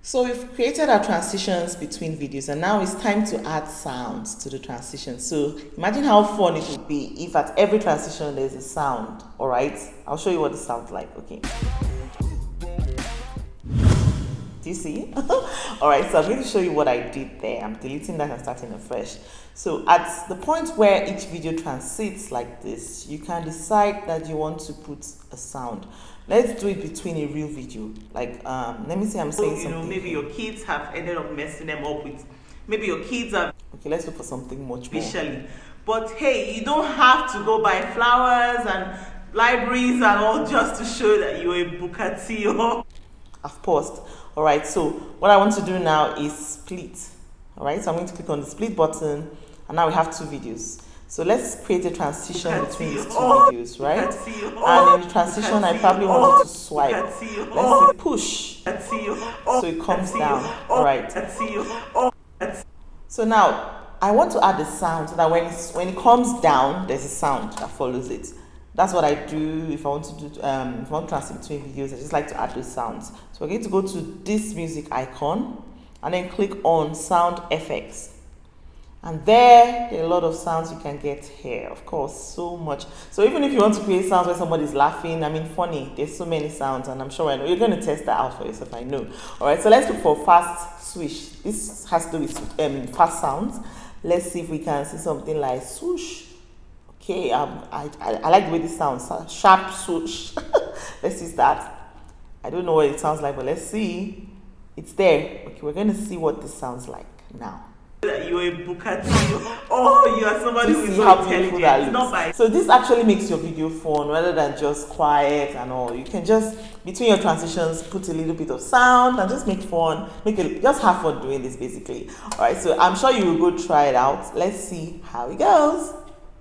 So we've created our transitions between videos, and now it's time to add sounds to the transition. So imagine how fun it would be if at every transition there's a sound. All right, I'll show you what it sounds like. Okay, do you see? All right, so I'm going to show you what I did there. I'm deleting that and starting afresh. So at the point where each video transits like this, you can decide that you want to put a sound. Let's do it between a real video. Like, let me say I'm saying something. Maybe your kids have ended up messing them up with. Maybe your kids are Okay, let's look for something much more. visually. But hey, you don't have to go buy flowers and libraries and all just to show that you're a Bukatio. I've paused. All right, so what I want to do now is split. All right, so I'm going to click on the split button, and now we have two videos. So let's create a transition between these two videos, right? And in the transition, I probably wanted to swipe. Let's say push. So it comes down. All right. So now I want to add the sound so that when it comes down, there's a sound that follows it. That's what I do if I want to do if I want to transit between videos. I just like to add those sounds. So we're going to go to this music icon and then click on sound effects. And there are a lot of sounds you can get here. Of course, so much. So even if you want to create sounds where somebody's laughing, I mean funny, there's so many sounds, and I'm sure I know you're going to test that out for yourself, I know. All right, so let's look for fast swish. This has to do with fast sounds. Let's see if we can see something like swoosh. Okay, I like the way this sounds. Sharp swoosh. Let's use that. I don't know what it sounds like, but let's see. It's there. Okay, we're going to see what this sounds like now. You're a Bukatio. Oh, you are somebody who's so intelligent. So this actually makes your video fun rather than just quiet and all. You can just, between your transitions, put a little bit of sound and just make fun. Just have fun doing this basically. All right, so I'm sure you will go try it out. Let's see how it goes.